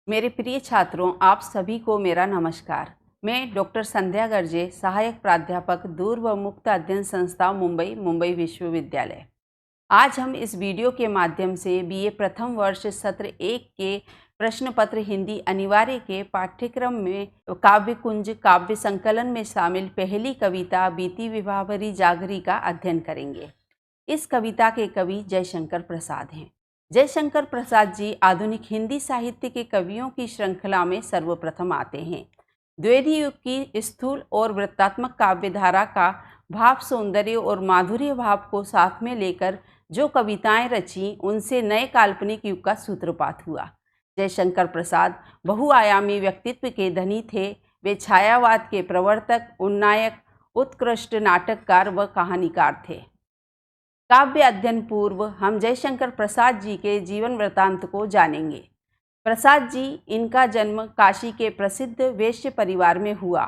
मेरे प्रिय छात्रों, आप सभी को मेरा नमस्कार। मैं डॉक्टर संध्या गर्जे, सहायक प्राध्यापक दूर व मुक्त अध्ययन संस्था मुंबई विश्वविद्यालय। आज हम इस वीडियो के माध्यम से बीए प्रथम वर्ष सत्र 1 के प्रश्न पत्र हिंदी अनिवार्य के पाठ्यक्रम में काव्य कुंज काव्य संकलन में शामिल पहली कविता बीती विभावरी जागरी का अध्ययन करेंगे। इस कविता के कवि जयशंकर प्रसाद हैं। जयशंकर प्रसाद जी आधुनिक हिंदी साहित्य के कवियों की श्रृंखला में सर्वप्रथम आते हैं। द्विवेदी युग की स्थूल और वृत्तात्मक काव्य धारा का भाव सौंदर्य और माधुर्य भाव को साथ में लेकर जो कविताएं रची, उनसे नए काल्पनिक युग का सूत्रपात हुआ। जयशंकर प्रसाद बहुआयामी व्यक्तित्व के धनी थे। वे छायावाद के प्रवर्तक, उन्नायक, उत्कृष्ट नाटककार व कहानीकार थे। काव्य अध्ययन पूर्व हम जयशंकर प्रसाद जी के जीवन वृत्तांत को जानेंगे। प्रसाद जी, इनका जन्म काशी के प्रसिद्ध वैश्य परिवार में हुआ,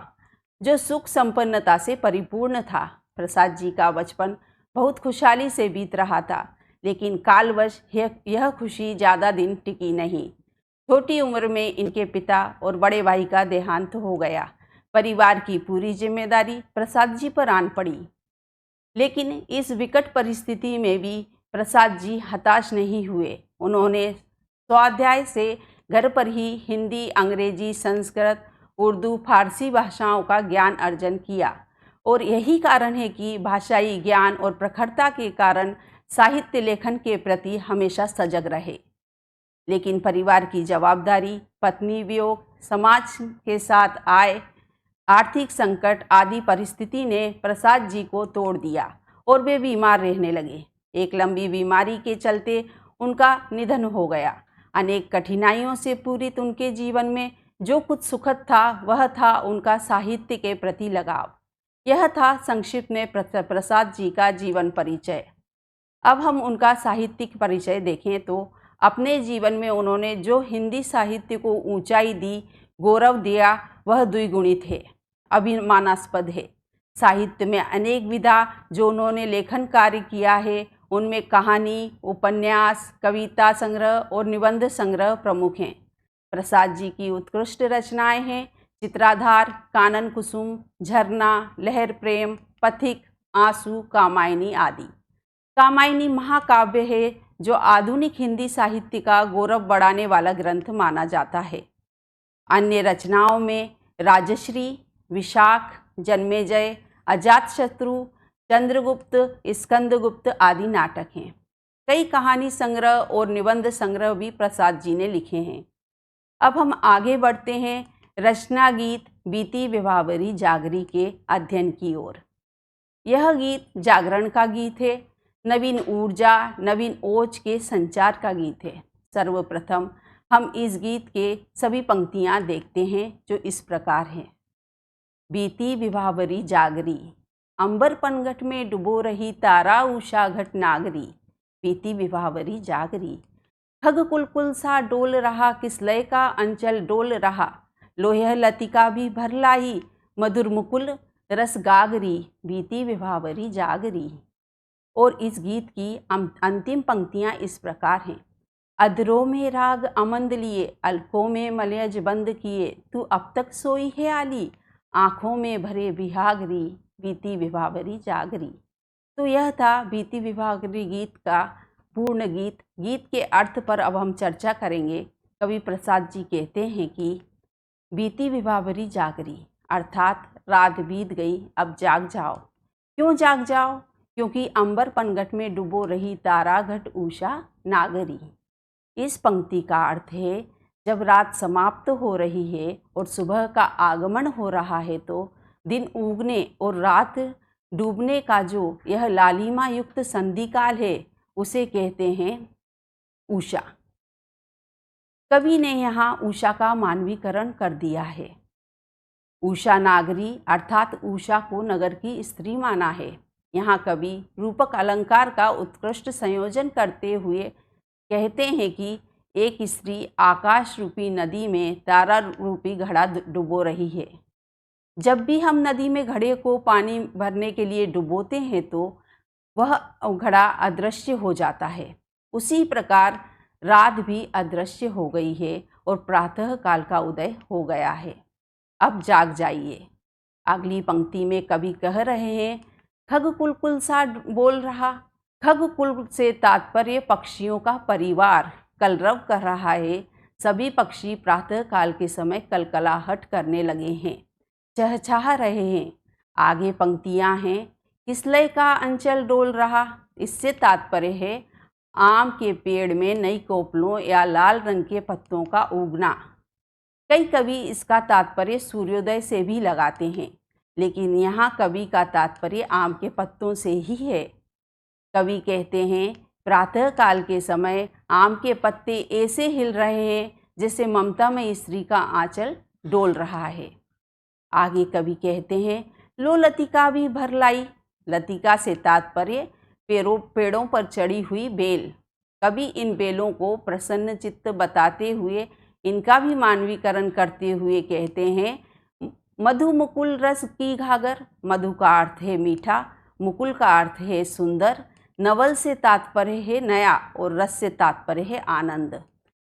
जो सुख संपन्नता से परिपूर्ण था। प्रसाद जी का बचपन बहुत खुशहाली से बीत रहा था, लेकिन कालवश यह खुशी ज़्यादा दिन टिकी नहीं। छोटी उम्र में इनके पिता और बड़े भाई का देहांत हो गया। परिवार की पूरी जिम्मेदारी प्रसाद जी पर आन पड़ी। लेकिन इस विकट परिस्थिति में भी प्रसाद जी हताश नहीं हुए। उन्होंने स्वाध्याय से घर पर ही हिंदी, अंग्रेजी, संस्कृत, उर्दू, फारसी भाषाओं का ज्ञान अर्जन किया और यही कारण है कि भाषाई ज्ञान और प्रखरता के कारण साहित्य लेखन के प्रति हमेशा सजग रहे। लेकिन परिवार की जवाबदारी, पत्नी वियोग, समाज के साथ आए आर्थिक संकट आदि परिस्थिति ने प्रसाद जी को तोड़ दिया और वे बीमार रहने लगे। एक लंबी बीमारी के चलते उनका निधन हो गया। अनेक कठिनाइयों से पूरित उनके जीवन में जो कुछ सुखद था, वह था उनका साहित्य के प्रति लगाव। यह था संक्षिप्त में प्रसाद जी का जीवन परिचय। अब हम उनका साहित्यिक परिचय देखें तो अपने जीवन में उन्होंने जो हिंदी साहित्य को ऊंचाई दी, गौरव दिया, वह द्विगुणित है, अभिमानास्पद है। साहित्य में अनेक विधा जो उन्होंने लेखन कार्य किया है, उनमें कहानी, उपन्यास, कविता संग्रह और निबंध संग्रह प्रमुख हैं। प्रसाद जी की उत्कृष्ट रचनाएं हैं चित्राधार, कानन कुसुम, झरना, लहर प्रेम, पथिक, आंसू, कामायनी आदि। कामायनी महाकाव्य है जो आधुनिक हिंदी साहित्य का गौरव बढ़ाने वाला ग्रंथ माना जाता है। अन्य रचनाओं में राजश्री, विशाख, जन्मेजय, अजातशत्रु, चंद्रगुप्त, स्कंदगुप्त आदि नाटक हैं। कई कहानी संग्रह और निबंध संग्रह भी प्रसाद जी ने लिखे हैं। अब हम आगे बढ़ते हैं रचना गीत बीती विभावरी जागरी के अध्ययन की ओर। यह गीत जागरण का गीत है, नवीन ऊर्जा, नवीन ओज के संचार का गीत है। सर्वप्रथम हम इस गीत के सभी पंक्तियां देखते हैं जो इस प्रकार हैं। बीती विभावरी जागरी, अंबर पनघट में डुबो रही तारा उषा घट नागरी। बीती विभावरी जागरी, खग कुलकुल सा डोल रहा, किस लय का अंचल डोल रहा। लोह लतिका भी भर लाई, मधुर मुकुल रस गागरी। बीती विभावरी जागरी। और इस गीत की अंतिम पंक्तियां इस प्रकार हैं। अधरों में राग अमंद लिए, अल्पों में मलयज बंद किए। तू अब तक सोई है आली, आँखों में भरे बिहागरी। बीती विभावरी जागरी। तो यह था बीती विभावरी गीत का पूर्ण गीत। गीत के अर्थ पर अब हम चर्चा करेंगे। कवि प्रसाद जी कहते हैं कि बीती विभावरी जागरी अर्थात रात बीत गई, अब जाग जाओ। क्यों जाग जाओ? क्योंकि अंबर पनघट में डुबो रही तारा घट उषा नागरी। इस पंक्ति का अर्थ है, जब रात समाप्त हो रही है और सुबह का आगमन हो रहा है, तो दिन उगने और रात डूबने का जो यह लालिमा युक्त संधिकाल है, उसे कहते हैं उषा। कवि ने यहाँ उषा का मानवीकरण कर दिया है। उषा नागरी अर्थात उषा को नगर की स्त्री माना है। यहाँ कवि रूपक अलंकार का उत्कृष्ट संयोजन करते हुए कहते हैं कि एक स्त्री आकाश रूपी नदी में तारा रूपी घड़ा डुबो रही है। जब भी हम नदी में घड़े को पानी भरने के लिए डुबोते हैं तो वह घड़ा अदृश्य हो जाता है। उसी प्रकार रात भी अदृश्य हो गई है और प्रातः काल का उदय हो गया है। अब जाग जाइए। अगली पंक्ति में कवि कह रहे हैं, खग कुलकुल सा बोल रहा। खग कुल से तात्पर्य पक्षियों का परिवार कलरव कर रहा है। सभी पक्षी प्रातः काल के समय कलकलाहट करने लगे हैं, चहचहा रहे हैं। आगे पंक्तियां हैं, किसलय का अंचल डोल रहा। इससे तात्पर्य है आम के पेड़ में नई कोपलों या लाल रंग के पत्तों का उगना। कई कवि इसका तात्पर्य सूर्योदय से भी लगाते हैं, लेकिन यहाँ कवि का तात्पर्य आम के पत्तों से ही है। कवि कहते हैं, प्रातः काल के समय आम के पत्ते ऐसे हिल रहे हैं जैसे ममता में स्त्री का आंचल डोल रहा है। आगे कवि कहते हैं, लो लतिका भी भर लाई। लतिका से तात्पर्य पेड़ों पर चढ़ी हुई बेल। कवि इन बेलों को प्रसन्न चित्त बताते हुए इनका भी मानवीकरण करते हुए कहते हैं, मधु मुकुल रस की घागर। मधु का अर्थ है मीठा, मुकुल का अर्थ है सुंदर, नवल से तात्पर्य है नया और रस से तात्पर्य है आनंद।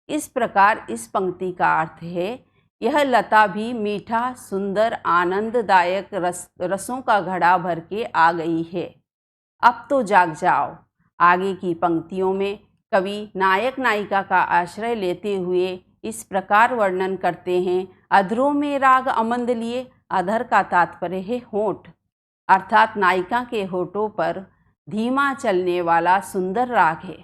इस प्रकार इस पंक्ति का अर्थ है, यह लता भी मीठा, सुंदर, आनंददायक रसों का घड़ा भर के आ गई है। अब तो जाग जाओ। आगे की पंक्तियों में कवि नायक नायिका का आश्रय लेते हुए इस प्रकार वर्णन करते हैं, अधरों में राग अमंद लिए। अधर का तात्पर्य है होंठ, अर्थात नायिका के होठों पर धीमा चलने वाला सुंदर राग है।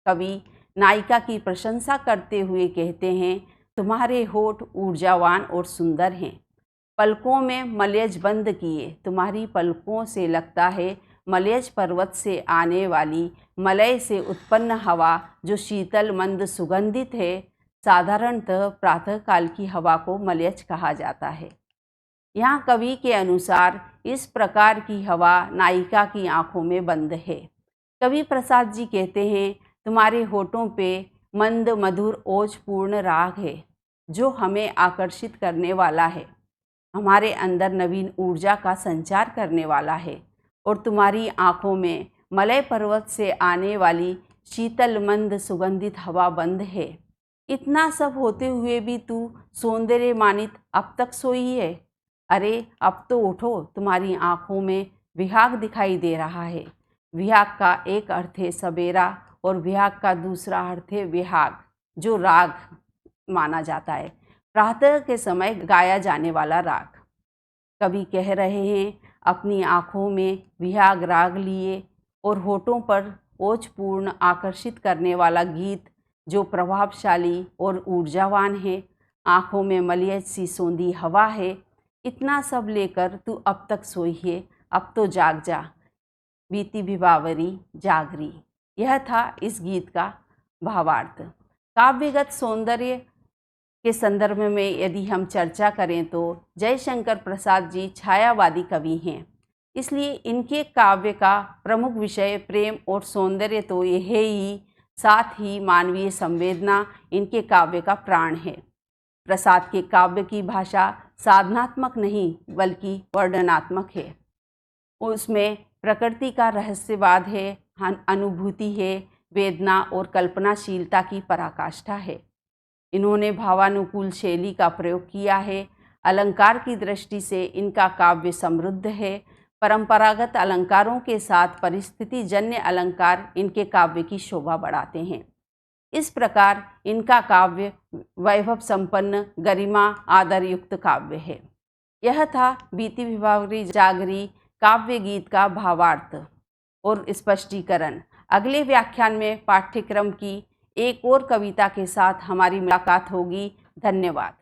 कवि नायिका की प्रशंसा करते हुए कहते हैं, तुम्हारे होठ ऊर्जावान और सुंदर हैं। पलकों में मलयज बंद किए। तुम्हारी पलकों से लगता है मलयज पर्वत से आने वाली मलय से उत्पन्न हवा जो शीतल मंद सुगंधित है। साधारणतः प्रातःकाल की हवा को मलयज कहा जाता है। यहाँ कवि के अनुसार इस प्रकार की हवा नायिका की आंखों में बंद है। कवि प्रसाद जी कहते हैं, तुम्हारे होठों पे मंद मधुर ओजपूर्ण राग है जो हमें आकर्षित करने वाला है, हमारे अंदर नवीन ऊर्जा का संचार करने वाला है। और तुम्हारी आंखों में मलय पर्वत से आने वाली शीतल मंद सुगंधित हवा बंद है। इतना सब होते हुए भी तू सौंदर्य मानित अब तक सोई है। अरे अब तो उठो, तुम्हारी आंखों में विहाग दिखाई दे रहा है। विहाग का एक अर्थ है सवेरा और विहाग का दूसरा अर्थ है विहाग, जो राग माना जाता है, प्रातः के समय गाया जाने वाला राग। कवि कह रहे हैं, अपनी आँखों में विहाग राग लिए और होठों पर ओजपूर्ण आकर्षित करने वाला गीत जो प्रभावशाली और ऊर्जावान है, आँखों में मलयज सी सौंधी हवा है। इतना सब लेकर तू अब तक सोई है, अब तो जाग जा, बीती भिवावरी जागरी। यह था इस गीत का भावार्थ। काव्यगत सौंदर्य के संदर्भ में यदि हम चर्चा करें तो जयशंकर प्रसाद जी छायावादी कवि हैं, इसलिए इनके काव्य का प्रमुख विषय प्रेम और सौंदर्य तो यह ही, साथ ही मानवीय संवेदना इनके काव्य का प्राण है। प्रसाद के काव्य की भाषा साधनात्मक नहीं बल्कि वर्णनात्मक है। उसमें प्रकृति का रहस्यवाद है, अनुभूति है, वेदना और कल्पनाशीलता की पराकाष्ठा है। इन्होंने भावानुकूल शैली का प्रयोग किया है। अलंकार की दृष्टि से इनका काव्य समृद्ध है। परंपरागत अलंकारों के साथ परिस्थिति जन्य अलंकार इनके काव्य की शोभा बढ़ाते हैं। इस प्रकार इनका काव्य वैभव संपन्न, गरिमा आदर युक्त काव्य है। यह था बीती भिवावरी जागरी काव्य गीत का भावार्थ और स्पष्टीकरण। अगले व्याख्यान में पाठ्यक्रम की एक और कविता के साथ हमारी मुलाकात होगी। धन्यवाद।